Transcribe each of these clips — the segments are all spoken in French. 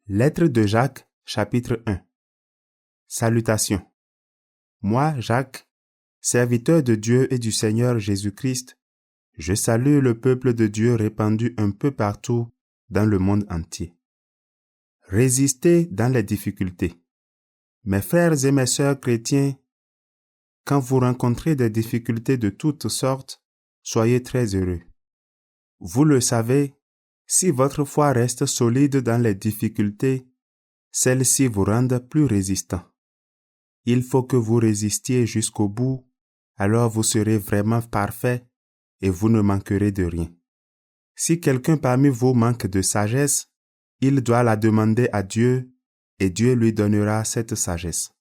Lettre de Jacques, chapitre 1. Salutations. Moi, Jacques, serviteur de Dieu et du Seigneur Jésus-Christ, je salue le peuple de Dieu répandu un peu partout dans le monde entier. Résistez dans les difficultés. Mes frères et mes sœurs chrétiens, quand vous rencontrez des difficultés de toutes sortes, soyez très heureux. Vous le savez, si votre foi reste solide dans les difficultés, celles-ci vous rendent plus résistants. Il faut que vous résistiez jusqu'au bout, alors vous serez vraiment parfait et vous ne manquerez de rien. Si quelqu'un parmi vous manque de sagesse, il doit la demander à Dieu et Dieu lui donnera cette sagesse.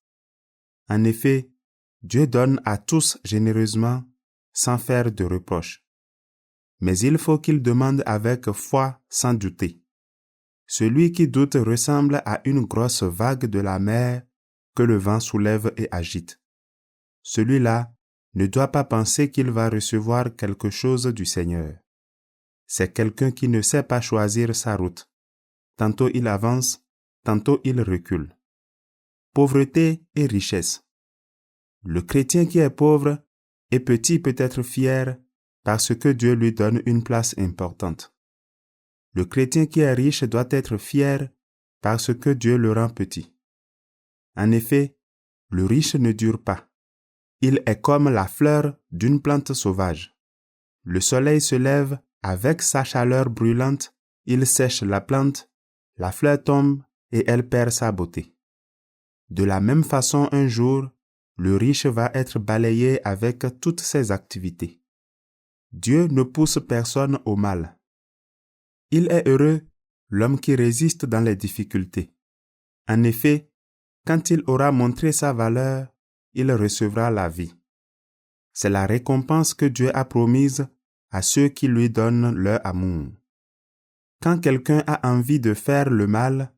En effet, Dieu donne à tous généreusement sans faire de reproches. Mais il faut qu'il demande avec foi sans douter. Celui qui doute ressemble à une grosse vague de la mer que le vent soulève et agite. Celui-là ne doit pas penser qu'il va recevoir quelque chose du Seigneur. C'est quelqu'un qui ne sait pas choisir sa route. Tantôt il avance, tantôt il recule. Pauvreté et richesse. Le chrétien qui est pauvre et petit peut être fier parce que Dieu lui donne une place importante. Le chrétien qui est riche doit être fier parce que Dieu le rend petit. En effet, le riche ne dure pas. Il est comme la fleur d'une plante sauvage. Le soleil se lève avec sa chaleur brûlante, il sèche la plante, la fleur tombe et elle perd sa beauté. De la même façon, un jour, le riche va être balayé avec toutes ses activités. Dieu ne pousse personne au mal. Il est heureux, l'homme qui résiste dans les difficultés. En effet, quand il aura montré sa valeur, il recevra la vie. C'est la récompense que Dieu a promise à ceux qui lui donnent leur amour. Quand quelqu'un a envie de faire le mal,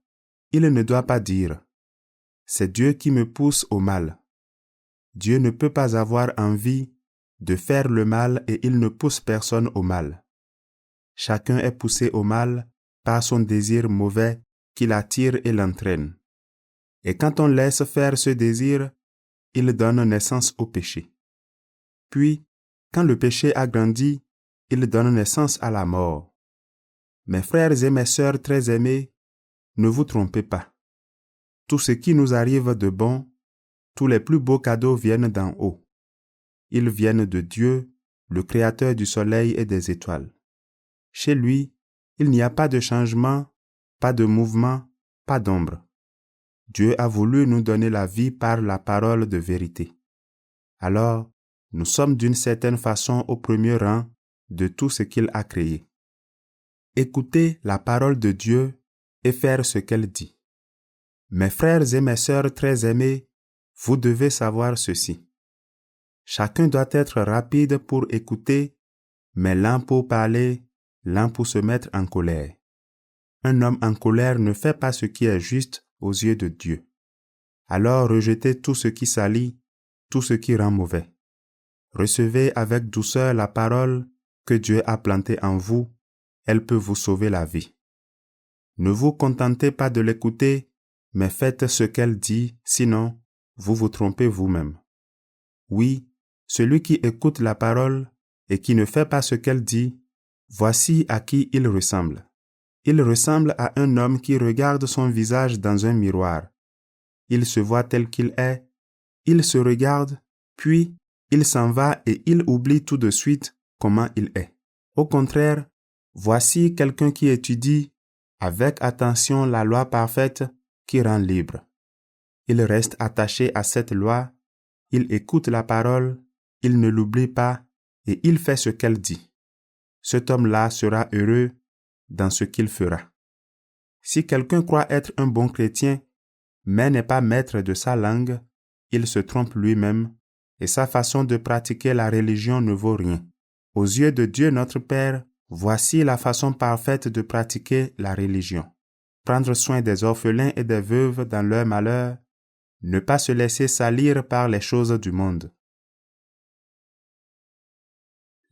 il ne doit pas dire « C'est Dieu qui me pousse au mal ». Dieu ne peut pas avoir envie de faire le mal et il ne pousse personne au mal. Chacun est poussé au mal par son désir mauvais qui l'attire et l'entraîne. Et quand on laisse faire ce désir, il donne naissance au péché. Puis, quand le péché a grandi, il donne naissance à la mort. Mes frères et mes sœurs très aimés, ne vous trompez pas. Tout ce qui nous arrive de bon, tous les plus beaux cadeaux viennent d'en haut. Ils viennent de Dieu, le Créateur du soleil et des étoiles. Chez lui, il n'y a pas de changement, pas de mouvement, pas d'ombre. Dieu a voulu nous donner la vie par la parole de vérité. Alors, nous sommes d'une certaine façon au premier rang de tout ce qu'il a créé. Écoutez la parole de Dieu et faire ce qu'elle dit. Mes frères et mes sœurs très aimés, vous devez savoir ceci. Chacun doit être rapide pour écouter, mais lent pour parler, lent pour se mettre en colère. Un homme en colère ne fait pas ce qui est juste aux yeux de Dieu. Alors rejetez tout ce qui salit, tout ce qui rend mauvais. Recevez avec douceur la parole que Dieu a plantée en vous, elle peut vous sauver la vie. Ne vous contentez pas de l'écouter, mais faites ce qu'elle dit, sinon vous vous trompez vous-même. Oui, celui qui écoute la parole et qui ne fait pas ce qu'elle dit, voici à qui il ressemble. Il ressemble à un homme qui regarde son visage dans un miroir. Il se voit tel qu'il est, il se regarde, puis il s'en va et il oublie tout de suite comment il est. Au contraire, voici quelqu'un qui étudie avec attention la loi parfaite qui rend libre. Il reste attaché à cette loi, il écoute la parole, il ne l'oublie pas et il fait ce qu'elle dit. Cet homme-là sera heureux dans ce qu'il fera. Si quelqu'un croit être un bon chrétien, mais n'est pas maître de sa langue, il se trompe lui-même et sa façon de pratiquer la religion ne vaut rien. Aux yeux de Dieu notre Père, voici la façon parfaite de pratiquer la religion. Prendre soin des orphelins et des veuves dans leur malheur, ne pas se laisser salir par les choses du monde.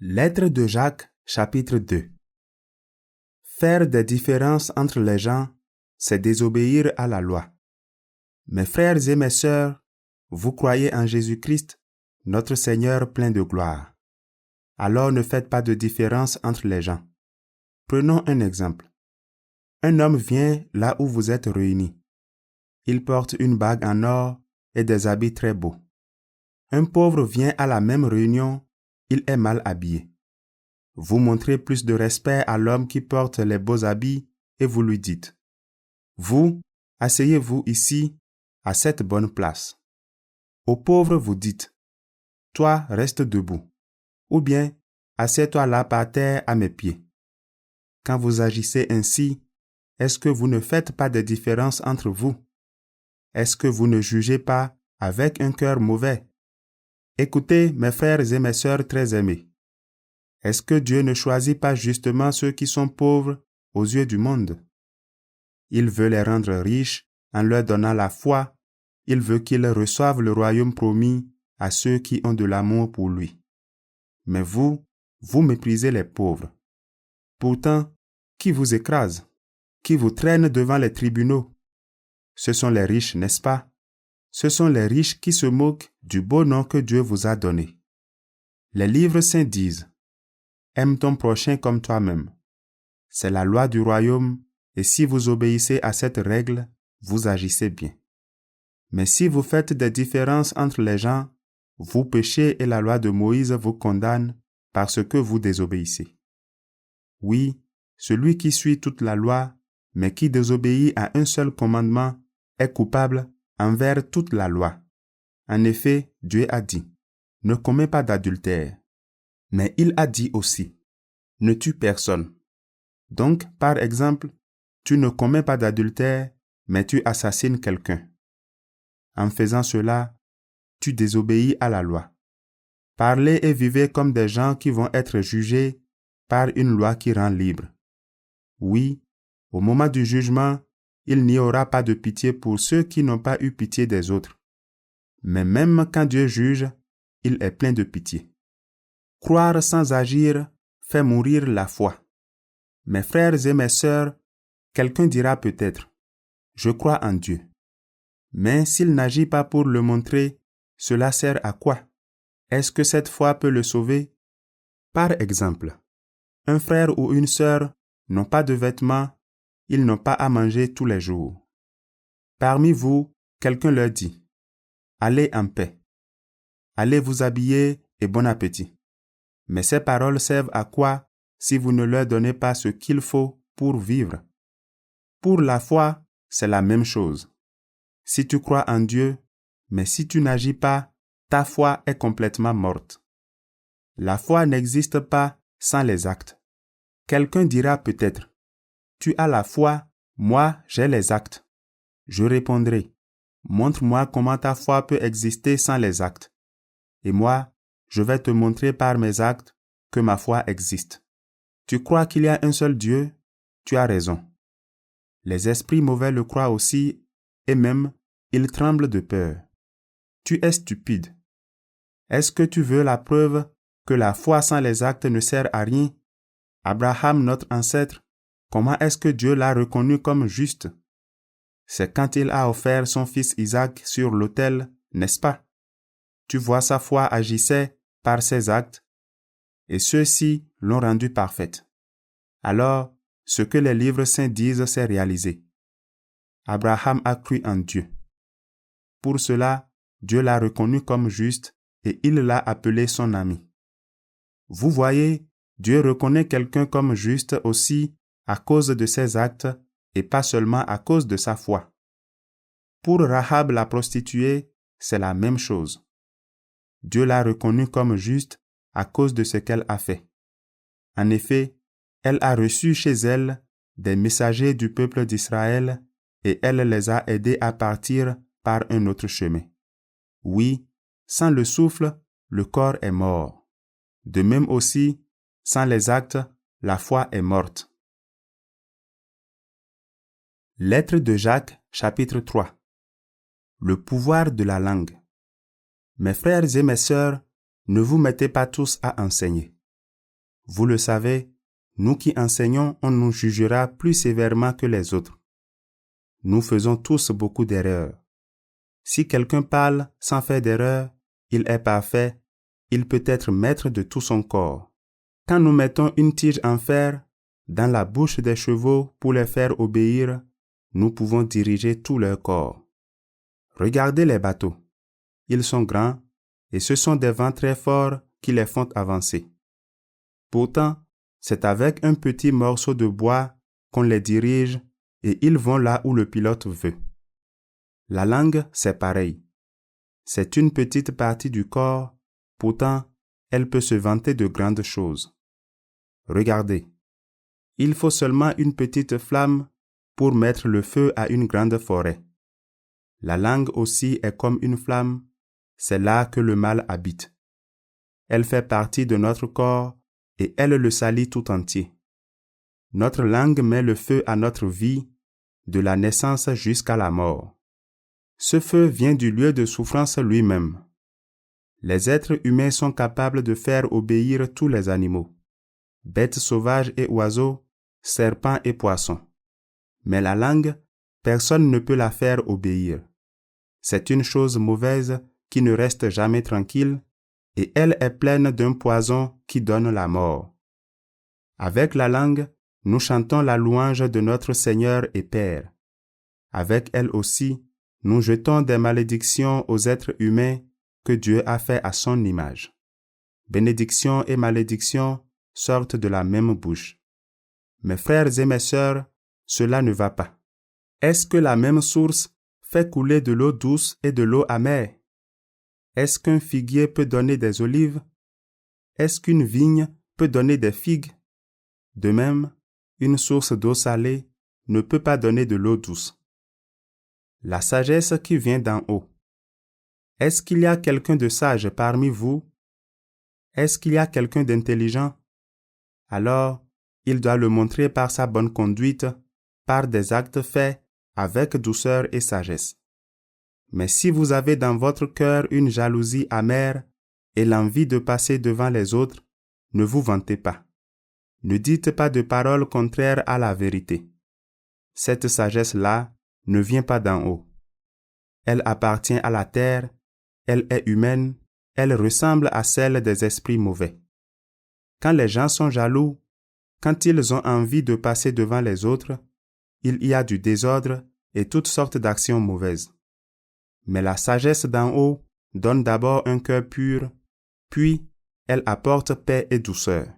Lettre de Jacques, chapitre 2. Faire des différences entre les gens, c'est désobéir à la loi. Mes frères et mes sœurs, vous croyez en Jésus-Christ, notre Seigneur plein de gloire. Alors ne faites pas de différence entre les gens. Prenons un exemple. Un homme vient là où vous êtes réunis. Il porte une bague en or et des habits très beaux. Un pauvre vient à la même réunion, il est mal habillé. Vous montrez plus de respect à l'homme qui porte les beaux habits et vous lui dites « Vous, asseyez-vous ici, à cette bonne place. » Au pauvre, vous dites « Toi, reste debout. » Ou bien « Assieds-toi là par terre à mes pieds. » Quand vous agissez ainsi, est-ce que vous ne faites pas de différence entre vous? Est-ce que vous ne jugez pas avec un cœur mauvais? Écoutez, mes frères et mes sœurs très aimés. Est-ce que Dieu ne choisit pas justement ceux qui sont pauvres aux yeux du monde? Il veut les rendre riches en leur donnant la foi. Il veut qu'ils reçoivent le royaume promis à ceux qui ont de l'amour pour lui. Mais vous méprisez les pauvres. Pourtant, qui vous écrase? Qui vous traîne devant les tribunaux? Ce sont les riches, n'est-ce pas? Ce sont les riches qui se moquent du beau nom que Dieu vous a donné. Les livres saints disent « Aime ton prochain comme toi-même ». C'est la loi du royaume et si vous obéissez à cette règle, vous agissez bien. Mais si vous faites des différences entre les gens, vous péchez et la loi de Moïse vous condamne parce que vous désobéissez. Oui, celui qui suit toute la loi, mais qui désobéit à un seul commandement, est coupable envers toute la loi. En effet, Dieu a dit, « Ne commets pas d'adultère ». Mais il a dit aussi, « Ne tue personne ». Donc, par exemple, tu ne commets pas d'adultère, mais tu assassines quelqu'un. En faisant cela, tu désobéis à la loi. Parlez et vivez comme des gens qui vont être jugés par une loi qui rend libre. Oui, au moment du jugement, il n'y aura pas de pitié pour ceux qui n'ont pas eu pitié des autres. Mais même quand Dieu juge, il est plein de pitié. Croire sans agir fait mourir la foi. Mes frères et mes sœurs, quelqu'un dira peut-être, « Je crois en Dieu. » Mais s'il n'agit pas pour le montrer, cela sert à quoi? Est-ce que cette foi peut le sauver? Par exemple, un frère ou une sœur n'ont pas de vêtements, ils n'ont pas à manger tous les jours. Parmi vous, quelqu'un leur dit, « Allez en paix. Allez vous habiller et bon appétit. » Mais ces paroles servent à quoi si vous ne leur donnez pas ce qu'il faut pour vivre? Pour la foi, c'est la même chose. Si tu crois en Dieu, mais si tu n'agis pas, ta foi est complètement morte. La foi n'existe pas sans les actes. Quelqu'un dira peut-être, « Tu as la foi, moi j'ai les actes. » Je répondrai, « Montre-moi comment ta foi peut exister sans les actes. Et moi, je vais te montrer par mes actes que ma foi existe. Tu crois qu'il y a un seul Dieu? Tu as raison. Les esprits mauvais le croient aussi, et même, ils tremblent de peur. Tu es stupide. Est-ce que tu veux la preuve que la foi sans les actes ne sert à rien? Abraham, notre ancêtre, comment est-ce que Dieu l'a reconnu comme juste? C'est quand il a offert son fils Isaac sur l'autel, n'est-ce pas? Tu vois, sa foi agissait par ses actes, et ceux-ci l'ont rendue parfaite. Alors, ce que les livres saints disent s'est réalisé. Abraham a cru en Dieu. Pour cela, Dieu l'a reconnu comme juste et il l'a appelé son ami. Vous voyez, Dieu reconnaît quelqu'un comme juste aussi à cause de ses actes et pas seulement à cause de sa foi. Pour Rahab la prostituée, c'est la même chose. Dieu l'a reconnue comme juste à cause de ce qu'elle a fait. En effet, elle a reçu chez elle des messagers du peuple d'Israël et elle les a aidés à partir par un autre chemin. Oui, sans le souffle, le corps est mort. De même aussi, sans les actes, la foi est morte. Lettre de Jacques, chapitre 3. Le pouvoir de la langue. Mes frères et mes sœurs, ne vous mettez pas tous à enseigner. Vous le savez, nous qui enseignons, on nous jugera plus sévèrement que les autres. Nous faisons tous beaucoup d'erreurs. Si quelqu'un parle sans faire d'erreur, il est parfait, il peut être maître de tout son corps. Quand nous mettons une tige en fer dans la bouche des chevaux pour les faire obéir, nous pouvons diriger tout leur corps. Regardez les bateaux. Ils sont grands et ce sont des vents très forts qui les font avancer. Pourtant, c'est avec un petit morceau de bois qu'on les dirige et ils vont là où le pilote veut. La langue, c'est pareil. C'est une petite partie du corps, pourtant, elle peut se vanter de grandes choses. Regardez, il faut seulement une petite flamme pour mettre le feu à une grande forêt. La langue aussi est comme une flamme, c'est là que le mal habite. Elle fait partie de notre corps et elle le salit tout entier. Notre langue met le feu à notre vie, de la naissance jusqu'à la mort. Ce feu vient du lieu de souffrance lui-même. Les êtres humains sont capables de faire obéir tous les animaux, bêtes sauvages et oiseaux, serpents et poissons. Mais la langue, personne ne peut la faire obéir. C'est une chose mauvaise qui ne reste jamais tranquille, et elle est pleine d'un poison qui donne la mort. Avec la langue, nous chantons la louange de notre Seigneur et Père. Avec elle aussi, nous jetons des malédictions aux êtres humains que Dieu a fait à son image. Bénédiction et malédiction sortent de la même bouche. Mes frères et mes sœurs, cela ne va pas. Est-ce que la même source fait couler de l'eau douce et de l'eau amère? Est-ce qu'un figuier peut donner des olives? Est-ce qu'une vigne peut donner des figues? De même, une source d'eau salée ne peut pas donner de l'eau douce. La sagesse qui vient d'en haut. Est-ce qu'il y a quelqu'un de sage parmi vous? Est-ce qu'il y a quelqu'un d'intelligent? Alors, il doit le montrer par sa bonne conduite, par des actes faits avec douceur et sagesse. Mais si vous avez dans votre cœur une jalousie amère et l'envie de passer devant les autres, ne vous vantez pas. Ne dites pas de paroles contraires à la vérité. Cette sagesse-là ne vient pas d'en haut. Elle appartient à la terre, elle est humaine, elle ressemble à celle des esprits mauvais. Quand les gens sont jaloux, quand ils ont envie de passer devant les autres, il y a du désordre et toutes sortes d'actions mauvaises. Mais la sagesse d'en haut donne d'abord un cœur pur, puis elle apporte paix et douceur.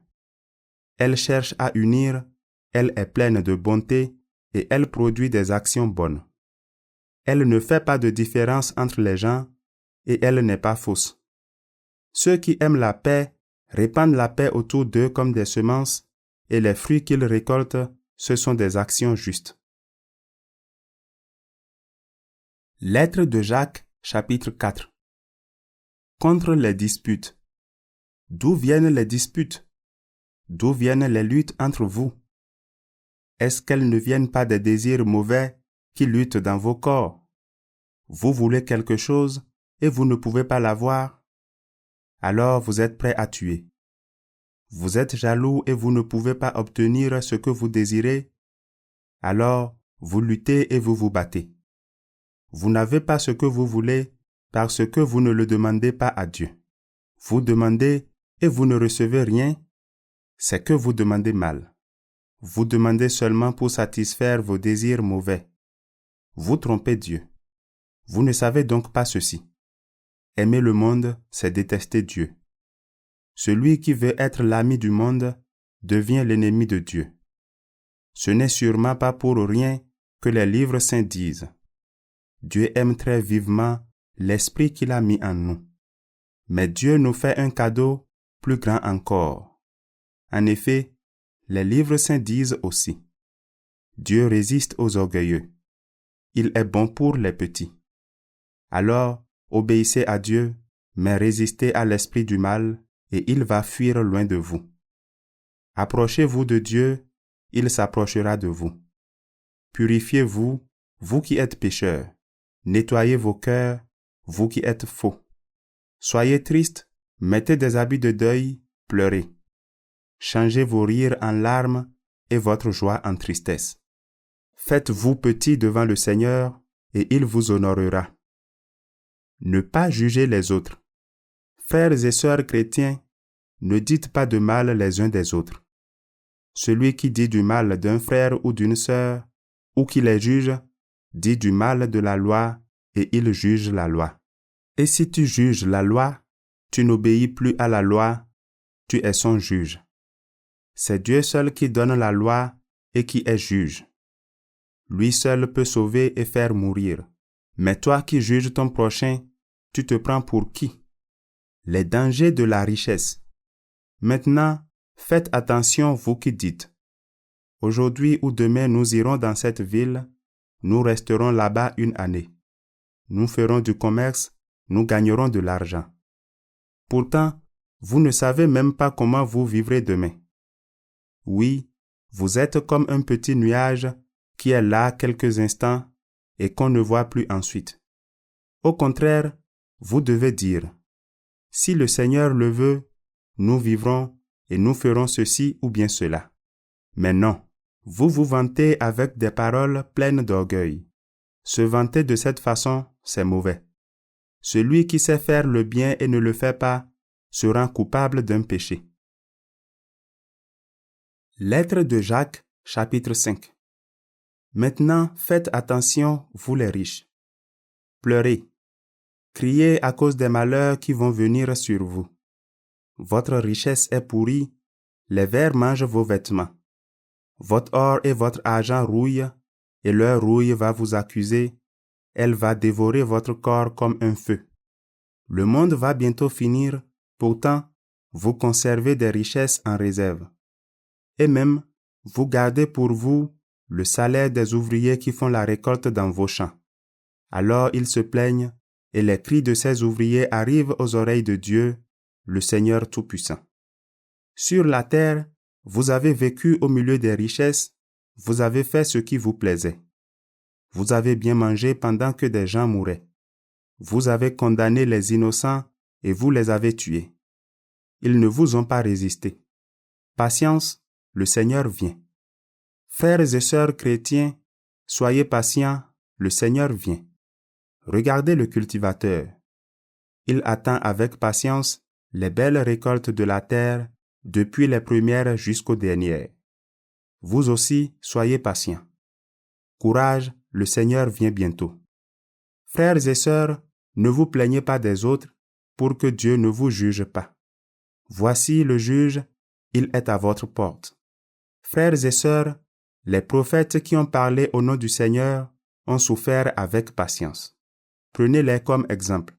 Elle cherche à unir, elle est pleine de bonté et elle produit des actions bonnes. Elle ne fait pas de différence entre les gens et elle n'est pas fausse. Ceux qui aiment la paix répandent la paix autour d'eux comme des semences et les fruits qu'ils récoltent, ce sont des actions justes. Lettre de Jacques, chapitre 4. Contre les disputes. D'où viennent les disputes? D'où viennent les luttes entre vous? Est-ce qu'elles ne viennent pas des désirs mauvais qui luttent dans vos corps? Vous voulez quelque chose et vous ne pouvez pas l'avoir? Alors vous êtes prêt à tuer. Vous êtes jaloux et vous ne pouvez pas obtenir ce que vous désirez? Alors vous luttez et vous vous battez. Vous n'avez pas ce que vous voulez parce que vous ne le demandez pas à Dieu. Vous demandez et vous ne recevez rien, c'est que vous demandez mal. Vous demandez seulement pour satisfaire vos désirs mauvais. Vous trompez Dieu. Vous ne savez donc pas ceci. Aimer le monde, c'est détester Dieu. Celui qui veut être l'ami du monde devient l'ennemi de Dieu. Ce n'est sûrement pas pour rien que les livres saints disent: Dieu aime très vivement l'esprit qu'il a mis en nous. Mais Dieu nous fait un cadeau plus grand encore. En effet, les livres saints disent aussi: Dieu résiste aux orgueilleux. Il est bon pour les petits. Alors, obéissez à Dieu, mais résistez à l'esprit du mal, et il va fuir loin de vous. Approchez-vous de Dieu, il s'approchera de vous. Purifiez-vous, vous qui êtes pécheurs. Nettoyez vos cœurs, vous qui êtes faux. Soyez tristes, mettez des habits de deuil, pleurez. Changez vos rires en larmes et votre joie en tristesse. Faites-vous petit devant le Seigneur, et il vous honorera. Ne pas juger les autres. Frères et sœurs chrétiens, ne dites pas de mal les uns des autres. Celui qui dit du mal d'un frère ou d'une sœur, ou qui les juge, dit du mal de la loi, et il juge la loi. Et si tu juges la loi, tu n'obéis plus à la loi, tu es son juge. C'est Dieu seul qui donne la loi et qui est juge. Lui seul peut sauver et faire mourir. Mais toi qui juges ton prochain, tu te prends pour qui? Les dangers de la richesse. Maintenant, faites attention, vous qui dites. Aujourd'hui ou demain, nous irons dans cette ville, nous resterons là-bas une année. Nous ferons du commerce, nous gagnerons de l'argent. Pourtant, vous ne savez même pas comment vous vivrez demain. Oui, vous êtes comme un petit nuage qui est là quelques instants et qu'on ne voit plus ensuite. Au contraire, vous devez dire, « Si le Seigneur le veut, nous vivrons et nous ferons ceci ou bien cela. » Mais non, vous vous vantez avec des paroles pleines d'orgueil. Se vanter de cette façon, c'est mauvais. Celui qui sait faire le bien et ne le fait pas se rend coupable d'un péché. Lettre de Jacques, chapitre 5. Maintenant, faites attention, vous les riches. Pleurez. Criez à cause des malheurs qui vont venir sur vous. Votre richesse est pourrie, les vers mangent vos vêtements. Votre or et votre argent rouillent, et leur rouille va vous accuser, elle va dévorer votre corps comme un feu. Le monde va bientôt finir, pourtant, vous conservez des richesses en réserve. Et même, vous gardez pour vous le salaire des ouvriers qui font la récolte dans vos champs. Alors ils se plaignent, et les cris de ces ouvriers arrivent aux oreilles de Dieu, le Seigneur Tout-Puissant. Sur la terre, vous avez vécu au milieu des richesses, vous avez fait ce qui vous plaisait. Vous avez bien mangé pendant que des gens mouraient. Vous avez condamné les innocents et vous les avez tués. Ils ne vous ont pas résisté. Patience, le Seigneur vient. Frères et sœurs chrétiens, soyez patients, le Seigneur vient. Regardez le cultivateur. Il attend avec patience les belles récoltes de la terre, depuis les premières jusqu'aux dernières. Vous aussi, soyez patients. Courage, le Seigneur vient bientôt. Frères et sœurs, ne vous plaignez pas des autres, pour que Dieu ne vous juge pas. Voici le juge, il est à votre porte. Frères et sœurs, les prophètes qui ont parlé au nom du Seigneur ont souffert avec patience. Prenez-les comme exemple.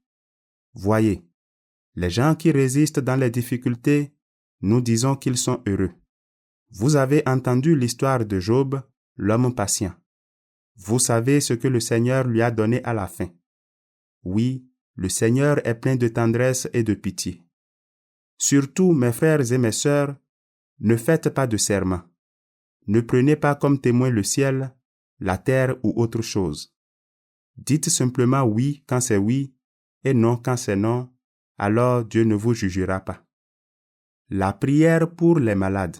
Voyez, les gens qui résistent dans les difficultés, nous disons qu'ils sont heureux. Vous avez entendu l'histoire de Job, l'homme patient. Vous savez ce que le Seigneur lui a donné à la fin. Oui, le Seigneur est plein de tendresse et de pitié. Surtout, mes frères et mes sœurs, ne faites pas de serment. Ne prenez pas comme témoin le ciel, la terre ou autre chose. Dites simplement oui quand c'est oui et non quand c'est non, alors Dieu ne vous jugera pas. La prière pour les malades.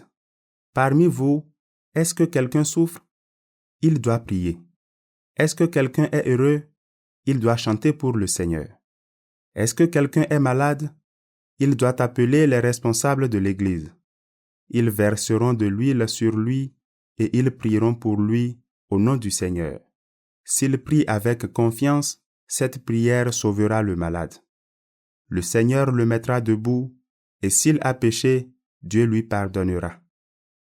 Parmi vous, est-ce que quelqu'un souffre? Il doit prier. Est-ce que quelqu'un est heureux? Il doit chanter pour le Seigneur. Est-ce que quelqu'un est malade? Il doit appeler les responsables de l'Église. Ils verseront de l'huile sur lui et ils prieront pour lui au nom du Seigneur. S'il prie avec confiance, cette prière sauvera le malade. Le Seigneur le mettra debout et s'il a péché, Dieu lui pardonnera.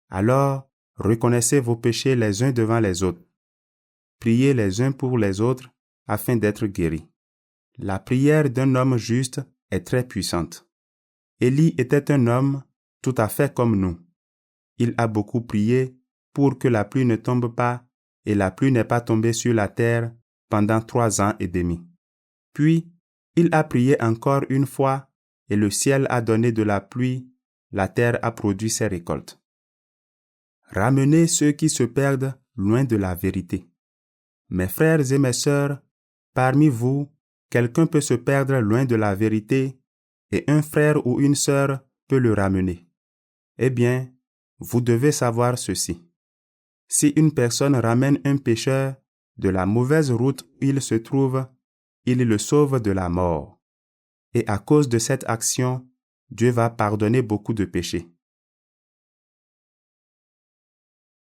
Alors, reconnaissez vos péchés les uns devant les autres. Priez les uns pour les autres afin d'être guéris. La prière d'un homme juste est très puissante. Élie était un homme tout à fait comme nous. Il a beaucoup prié pour que la pluie ne tombe pas et la pluie n'est pas tombée sur la terre pendant 3 ans et demi. Puis, il a prié encore une fois et le ciel a donné de la pluie, la terre a produit ses récoltes. Ramenez ceux qui se perdent loin de la vérité. Mes frères et mes sœurs, parmi vous, quelqu'un peut se perdre loin de la vérité et un frère ou une sœur peut le ramener. Eh bien, vous devez savoir ceci. Si une personne ramène un pécheur de la mauvaise route où il se trouve, il le sauve de la mort. Et à cause de cette action, Dieu va pardonner beaucoup de péchés.